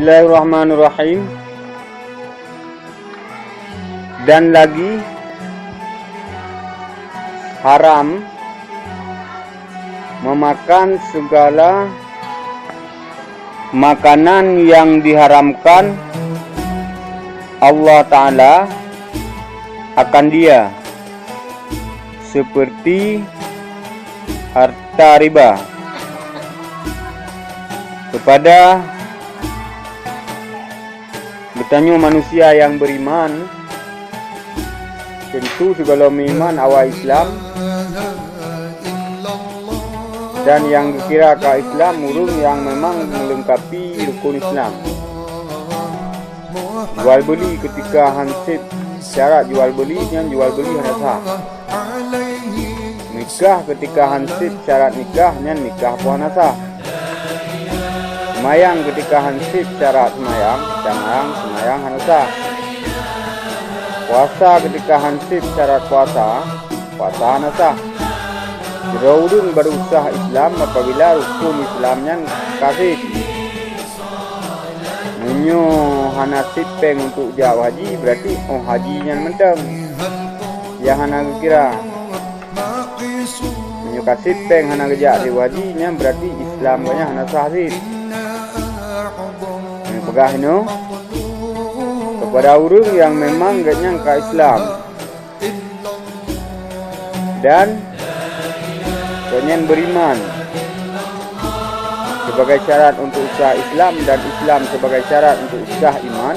Bismillahirrahmanirrahim. Dan lagi haram memakan segala makanan yang diharamkan Allah Ta'ala akan dia, seperti harta riba. Kepada bertanya manusia yang beriman, tentu segala iman awal Islam, dan yang dikira ke Islam urung yang memang melengkapi rukun Islam. Jual beli ketika hansip syarat jual beli yang jual beli hanya sah. Nikah ketika hansip syarat nikahnya nikah pun hanya sah. Semayang ketika hansip syarat semayang hanya sah. Puasa ketika hansip syarat puasa hanya sah. Jeraudun berusaha Islam apabila rukun Islamnya kasih. Menyo hana sipeng untuk jauh haji berarti hajinya mentang. Yang hana kira menyo kasih peng hana kerja di hajinya berarti Islam banyak hana sahih. Pegah no kepada orang yang memang gak nyangka Islam dan penyen beriman sebagai syarat untuk sah Islam dan Islam sebagai syarat untuk sah iman,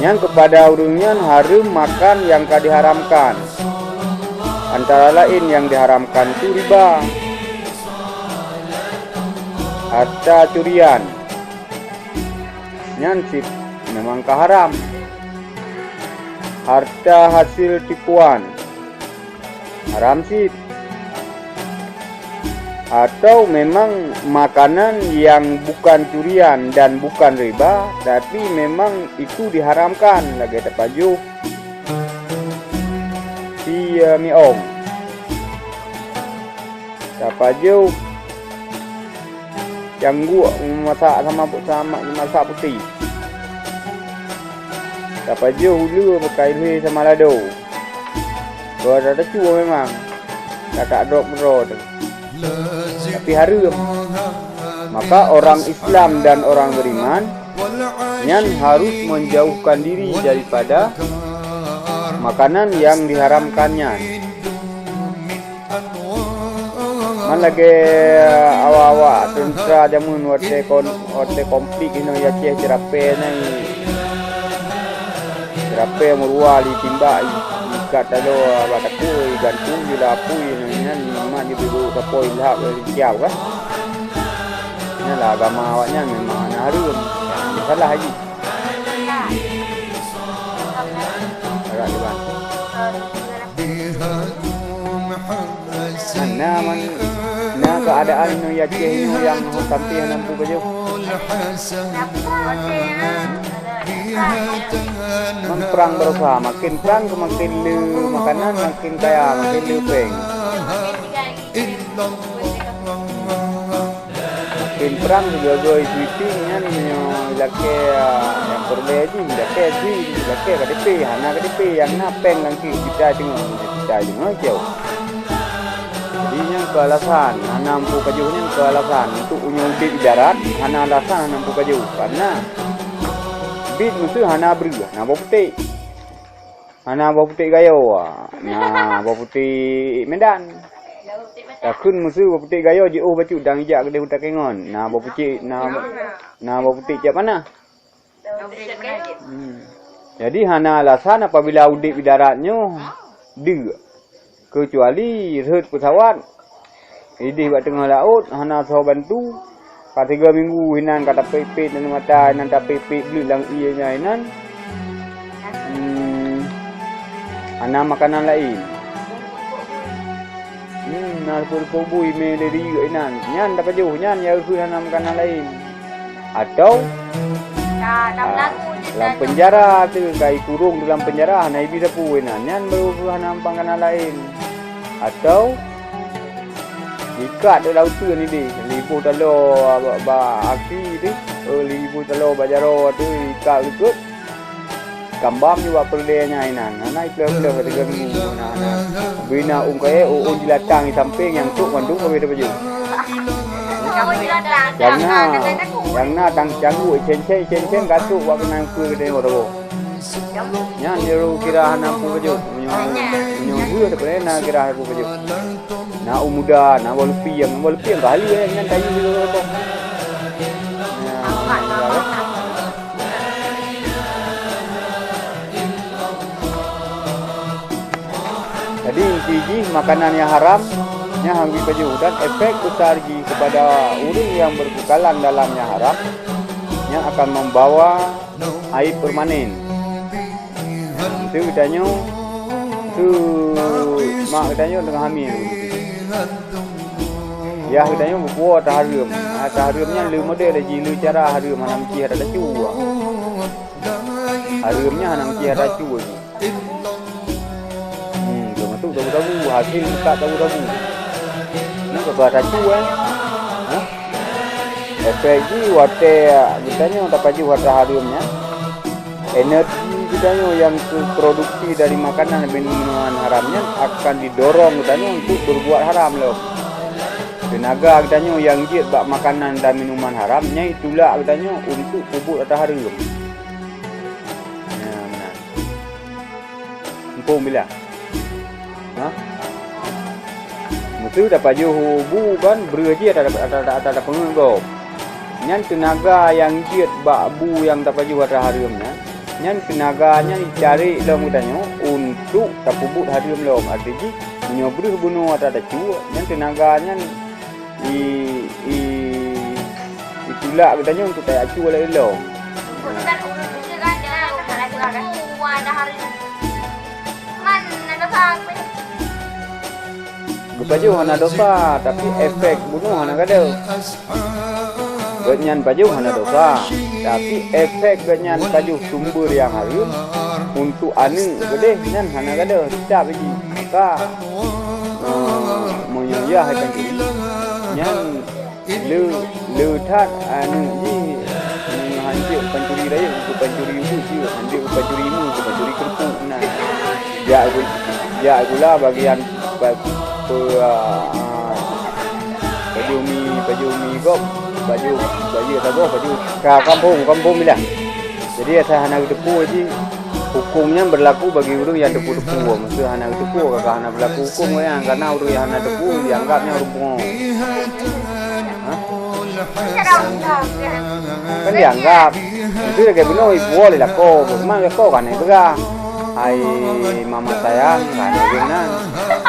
yang kepada orangnya haram makan yang diharamkan. Antara lain yang diharamkan itu riba, harta curian, nyansip memang haram. Harta hasil tipuan haram sih. Atau memang makanan yang bukan curian dan bukan riba, tapi memang itu diharamkan. Lagi terpajuh si miong terpajuh yang gua masak sama masak putih. Terpajuh hulu pakai leher sama lado. Gua ada cua memang tak drop road. Tapi haram. Maka orang Islam dan orang beriman yang harus menjauhkan diri daripada makanan yang diharamkannya. Man lagi awak-awak tentera jamun wate konflik ino ya ceh jerape nai. Jerape muruali timbak ikat talo batakui gantu jula pui nyan mah dibiru kapoi lahap kiau kan. Inilah agama awaknya memang haram. Salah haji. Agak liban. Nah keadaan ino ya ceh ino yang sampai nampu baju. Perang berusaha, makin perang makin le makanan makin kaya, makin lepeng. Makin perang juga goi sweetingnya nyo laki yang berleji, laki KDP, hana KDP yang napeng lagi kita tengok jauh. Jadi yang kealasan, hana ampu kajuhnya kealasan untuk unyudik darat, hana alasan hana ampu kajuh karena bid musuh hana beri, hana bau putih. Hana bau putih gayo, nah bau putih Medan. Takun musuh bau putih gayo je bacu dang ijak gede hutak kengon. Nah bau putih, nah bau putih siap mana? Jadi hana alasan apabila udik daratnya de. Kecuali rehat pesawat. Idih buat tengah laut, hana saw bantu. 3 minggu hinan kata pepet dan mata nan tak pepet belang ianya hinan. Ana makanan lain. Nak pulpo ime dari hinan. Nyan dapat jauh nyan ya usul hana makanan lain. Atau dalam penjara tu kai kurung dalam penjara hana bisa puinan nyan baru hana makanan lain. Atau ikat di laut tu ni di lipu talo ba aksi ni libu telo bajaro tu ka ikut kambam juga perdenya inan naik pleu-pleu ketika minggu bina kae jilatang di samping yang tu mandung ke beda baju yang na tang canggu chen gatuk wa kena ku ke tengok tu nya niru kira hana pu baju nyong de na kira pu baju na umuda na walpi yang kali yang tayu tu jadi inti makanan yang haram yang hanggi baju dan efek besar kepada orang yang berkekalan dalamnya haram yang akan membawa aib permanen. Itu katanya mak katanya dengan hamil. Ya katanya buat haram. Haramnya lu model lagi lu cara haram hanam ki ada cua. Haramnya hanam ki ada cua. Tahu hasil tak tahu. Ni kepada cua. Efek wate katanya tak paju wate haramnya. Energi katanya yang produksi dari makanan dan minuman haramnya akan didorong katanya untuk berbuat haram loh. Tenaga katanya yang giat bak makanan dan minuman haramnya itulah katanya untuk kubur atau haram. Ya benar. Empung bila? Ha? Mesti dapat juhu kan berje ada penggau. Nyan tenaga yang giat bak bu yang dapat juhu ada haramnya. Nyan tenaganya dicari dalam katanya untuk tapubut haram lom. Artinya nyobrih bunuh ada cua. Nyan tenaganya itulah katanya untuk tak cua lagi lom. Kan urut juga kan ada ada hari. Mana ada sampai baju hana dosa tapi efek bunuh hana kada. Benyan baju hana dosa tapi efek benyan baju sumber yang harum untuk anu gede nyan hana kada tidak biji maka moyah akan jadi nyan le that anu ji hanjir pencuri raya untuk pencuri ibu ji hanjir pencuri ibu untuk pencuri kerupuk nah ya gula bagian baju mi gop baju kampung bila jadi asa hana depu ji hukumnya berlaku bagi orang yang depu-depu maksud hana depu kakak hana berlaku hukum yang karena orang yang hana depu dianggapnya rumpung kan dianggap itu kayak benar boleh lah kok memang kok kan itu kan hai mama sayang kan dengan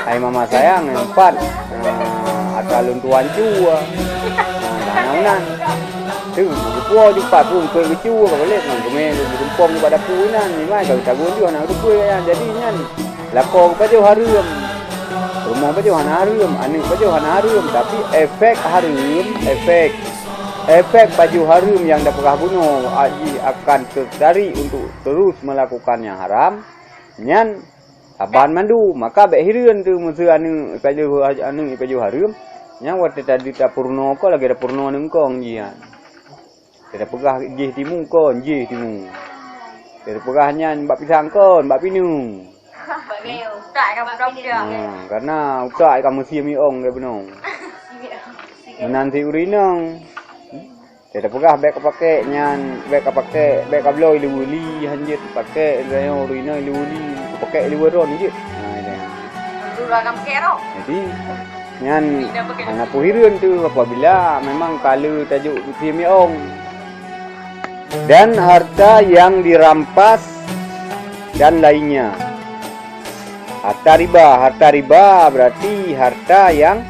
hai mama sayang empat ada luntuan cua naunan tu buah juga pun ke cua kalau lihat nang kemen rumpong pada punan ni mai kalau tagun dia nak rupu kan jadi nyan lakong baju harum rumah baju harum anu baju harum tapi efek harum efek baju harum yang dapat bunuh akan tertarik untuk terus melakukan yang haram nyan aban mandu maka baik hireun tu musuh anu baju harum yang waktu tadi tak purno ko lagi ada purno nengkong jian tidak pegah jih timu kon jih timu tidak pegahnya mbak pisang kon mbak pinu karena utak kamu siam iong ke benong nanti urinong tidak pegah bek pakai nyan bek pakai bek kabloi liwuli hanjit pakai rayo urinong liwuli pakai liweron je jadi nyan anak puhireun tu apabila memang kalau tajuk siamiong dan harta yang dirampas dan lainnya. Harta riba berarti harta yang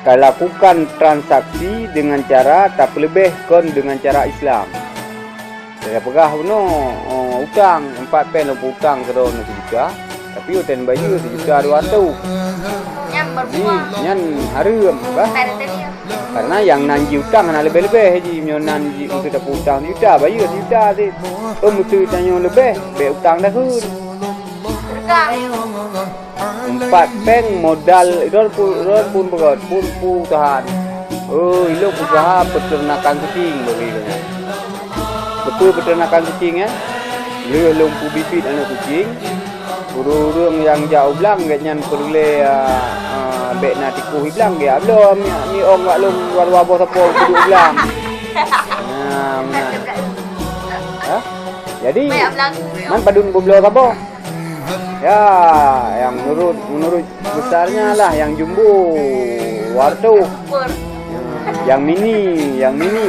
lakukan transaksi dengan cara tak lebih kon dengan cara Islam. Saya pegah utang 4 pen utang ke don juga tapi uten bayu juga 200 nyan harum bah karena yang nanji utang hana lebih-lebih haji nanji untuk dapat utang juta bayu juta sih mesti tanya lebih be utang dah kun 4 pen modal pun berat pun tahan ilo usaha peternakan kucing bagi betul peternakan kucing le lumpu bibit anak kucing. Urung yang jauh belang ganyan perle bek na tikuh belang dia belum mi ong wak lum luar bawah sapo duduk belang. Ha? Jadi man padun boblo sapo? Ya, yang menurut besarnya lah yang jumbo wartu. Yang mini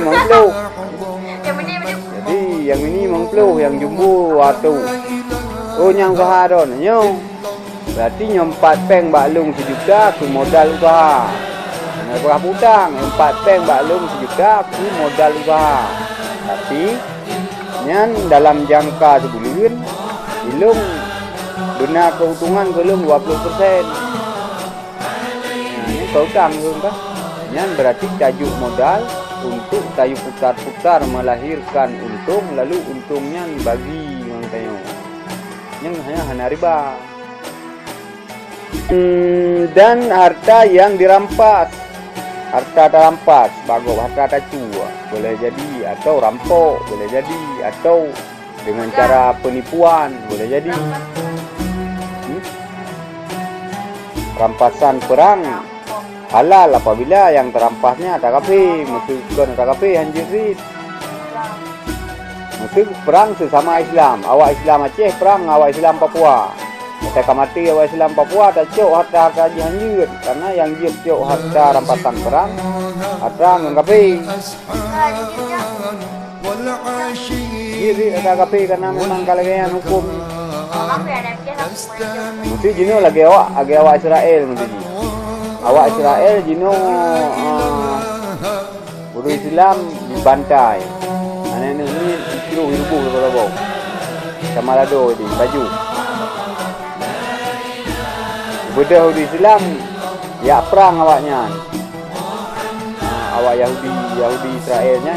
mengpluh. Jadi yang mini mengpluh, yang jumbo wartu. Oh nyang usaha don, nyong. Berarti nyong 4 peng baklung 1 juta ku modal usaha. Nah, berapa hutang? 4 peng baklung 1 juta ku modal usaha. Tapi nyan dalam jangka sebulan belum benar keuntungan belum 20%. Nah, ini keutang kan? Nyan berarti tajuk modal untuk tayu putar-putar melahirkan untung, lalu untungnya bagi orang tayu. Yang hanya riba. Dan harta yang dirampas, harta terampas, bagus harta cua boleh jadi, atau rampok boleh jadi, atau dengan cara penipuan boleh jadi. Rampasan perang halal apabila yang terampasnya TKP, maksudkan TKP hanjirit. Maksud perang sesama Islam, awak Islam Aceh perang awak Islam Papua. Ketika mati awak Islam Papua tak cok harta hanjir, karena yang jir cok harta rampasan perang, harta TKP. Jadi TKP karena memang kalian hukum. Mesti jino lagi awak Israel mesti. Awak Israel jino buruh Islam dibantai. Anak ini kilo ribu berapa? Sama lado di baju. Bedah di Islam ya perang awaknya. Awak Yahudi Israelnya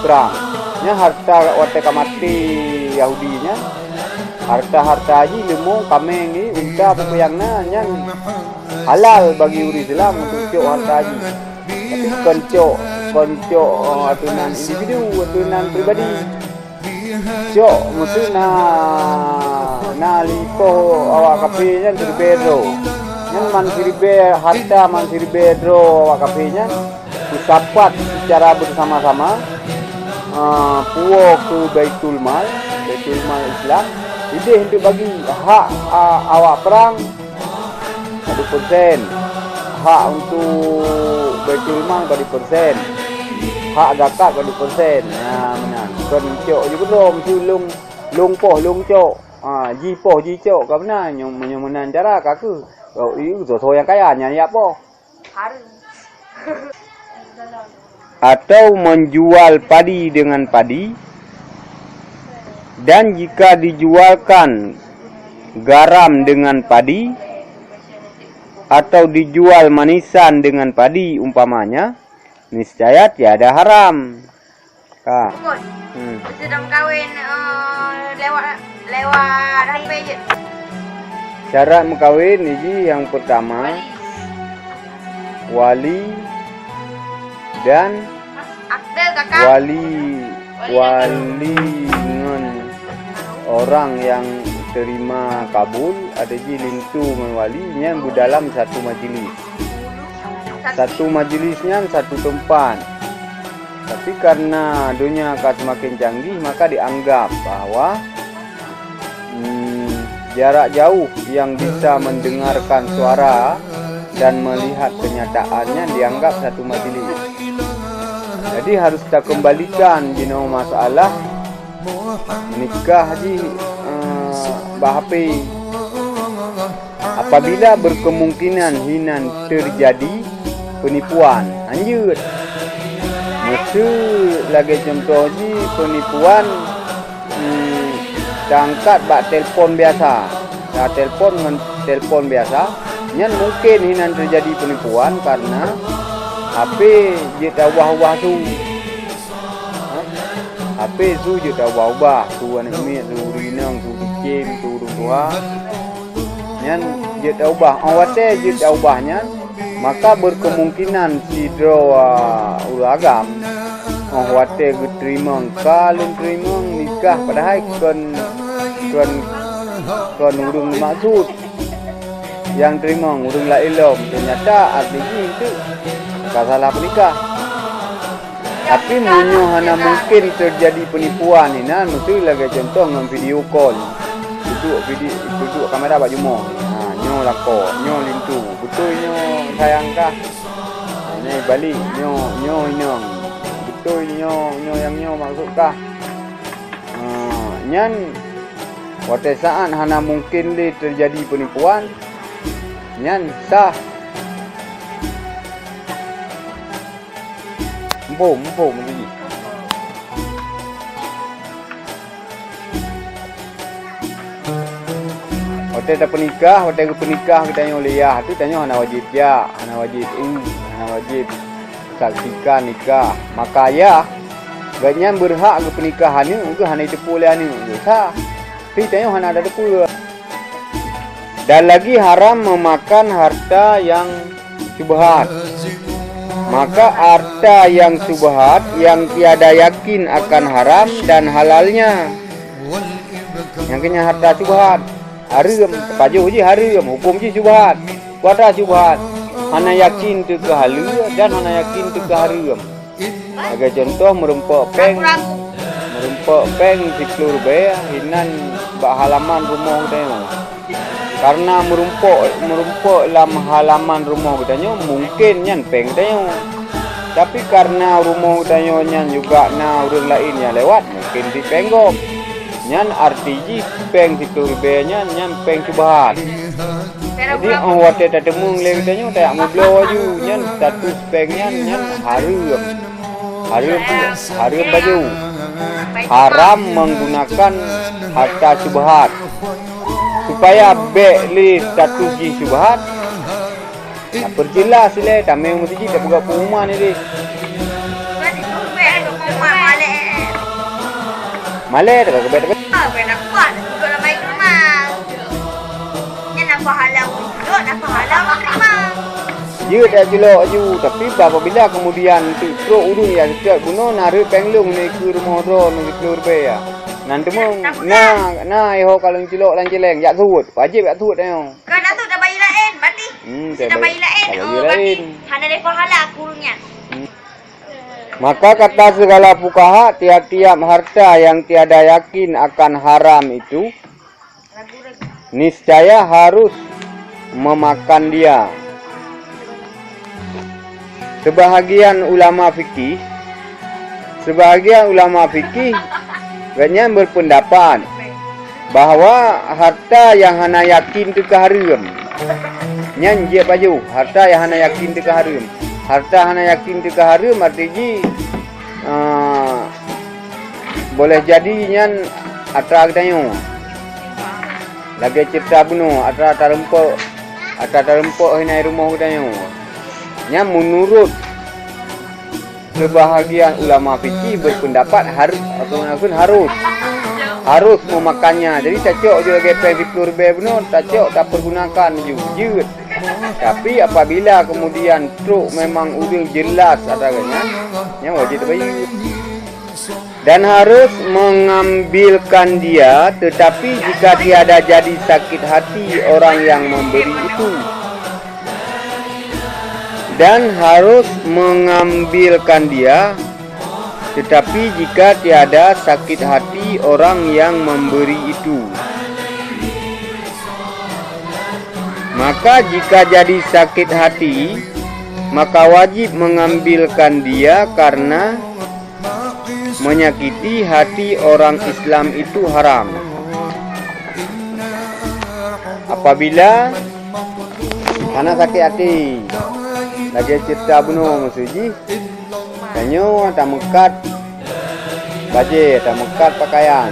perang. Nya harta wateka mati Yahudinya. Harta haji lemu kameng ni unta pepayangna nyan halal bagi orang Islam untuk cok harta haji. Tapi koncok atunan individu, atunan pribadi. Cok mesti na lipo awak kafe nyan siribedro. Nyan man siribe harta man siribedro awak kafe nyan usapat secara bersama-sama puo ke Baitul Mal Islam. Ide untuk bagi hak awak perang 1%, hak untuk Baitul Mal 1%, hak zakat 1%. Nah, benar. Kon cok je belum lung poh lung cok. Ji cok ka benar nyong menan cara ka ke. Oh, iu so yang kaya nyanyi apa? Harus. Atau menjual padi dengan padi. Dan jika dijualkan garam dengan padi atau dijual manisan dengan padi umpamanya, niscaya tiada haram. Sedang kawin lewat HP je. Syarat mengkawin ini yang pertama wali dan akte kakak. Wali dengan orang yang terima kabul ada ji lintu mewalinya dalam satu majlis. Satu majlisnya satu tempat. Tapi karena dunia akan semakin canggih maka dianggap bahwa jarak jauh yang bisa mendengarkan suara dan melihat kenyataannya dianggap satu majlis. Jadi harus kita kembalikan jino masalah nikah di bahapi. Apabila berkemungkinan hinan terjadi penipuan, anjur. Mesti lagi contoh ji penipuan angkat bak telefon biasa. Nah, telefon biasa, nyan mungkin hinan terjadi penipuan karena HP je tawah-wah tu. HP tu je tawah-wah tu anak mi tu rinang tu dicem tu rumah. Nyan je tawah awate je tawahnya maka berkemungkinan si dro uragam wate gu terima kalun terima nikah padahal kon urung maksud yang terima urung la ilom ternyata artinya itu tak salah penikah. Tapi munyo hana mungkin terjadi penipuan ni nah mesti lagi contoh dengan video call. Duduk kamera bak jumo. Nyo lako, nyo lintu. Betul nyo sayangkah. Ni balik nyo inong. Betul nyo yang nyo maksudkah. Nyan wate saat hana mungkin le terjadi penipuan. Nyan sah. Empom lagi. Hotel tak penikah, hotel penikah kita tanya liah tu tanya hana wajib ya, hana wajib saksikan nikah. Maka ya ganyan berhak ke pernikahan ni ke hana tepu oleh anu ke sah. Tapi tanya hana ada tepu. Dan lagi haram memakan harta yang syubhat. Maka harta yang syubhat yang tiada yakin akan haram dan halalnya. Yang kena harta syubhat. Haram, pajuh je haram, hukum je syubhat. Kuada syubhat. Hana yakin tu ke halal dan hana yakin tu ke haram. Agak contoh merempok peng 10 rupiah hinan bak halaman rumah kita. Karena merumpuk dalam halaman rumah kita mungkin nyan peng kita. Tapi karena rumah kita nyan juga na orang lain yang lewat mungkin di penggop. Nyan arti peng 10 rupiah nyan peng syubhat. Jadi awak tak temu leh kita tak mublo aju nyan status peng nyan haram baju. Haram menggunakan harta syubhat. Supaya beli status ji syubhat. Tak perjelas le tamai mesti tak buka rumah ni deh. Malai tak ke bet. Nak buat duduk dalam baik rumah. Nya nak pahala duduk nak pahala terima. Dia dah jelok aju tapi apabila kemudian teruk urung yang setiap guna nari penglung ni ke rumah ron ni keluar bayar. Nanti mung ho kalau jelok lan jeleng yak suut wajib yak suut ayo. Kan nak tu dah bayi lain berarti. Dah bayi lain. Berarti hana le pahala kurungnya. Maka kata segala fuqaha tiap-tiap harta yang tiada yakin akan haram itu niscaya harus memakan dia. Sebahagian ulama fikih banyak berpendapat bahawa harta yang hana yakin itu haram. Nyan je baju harta yang hana yakin itu haram. Harta hana yakin itu haram artinya boleh jadi nyan atra kita lagi cerita bunuh atra tarempok hinai rumah kita nya menurut sebahagian ulama fikih berpendapat harus memakannya. Jadi cocok juga gepeng di kurbe benar, cocok tak pergunakan juga. Tapi apabila kemudian truk memang udah jelas adanya, nya wajib terbayar. Dan harus mengambilkan dia, tetapi jika tiada jadi sakit hati orang yang memberi itu. Dan harus mengambilkan dia, tetapi jika tiada sakit hati orang yang memberi itu. Maka jika jadi sakit hati, maka wajib mengambilkan dia karena menyakiti hati orang Islam itu haram. Apabila karena sakit hati, lagi cerita bunuh musuji, tanyo tak mekat baju, tak mekat pakaian,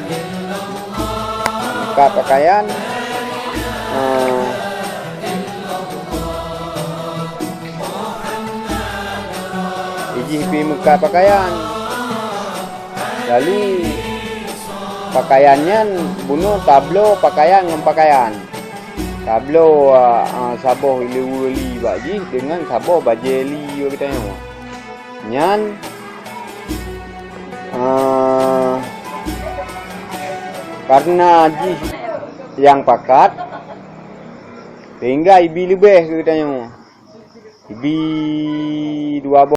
pi mekat pakaian. Lalu pakaiannya bunuh tablo pakaian dengan pakaian. Tablo saboh ili baji dengan saboh bajeli kita nyan Karena Haji yang pakat, sehingga Ibi lebih katanya. Ibi 2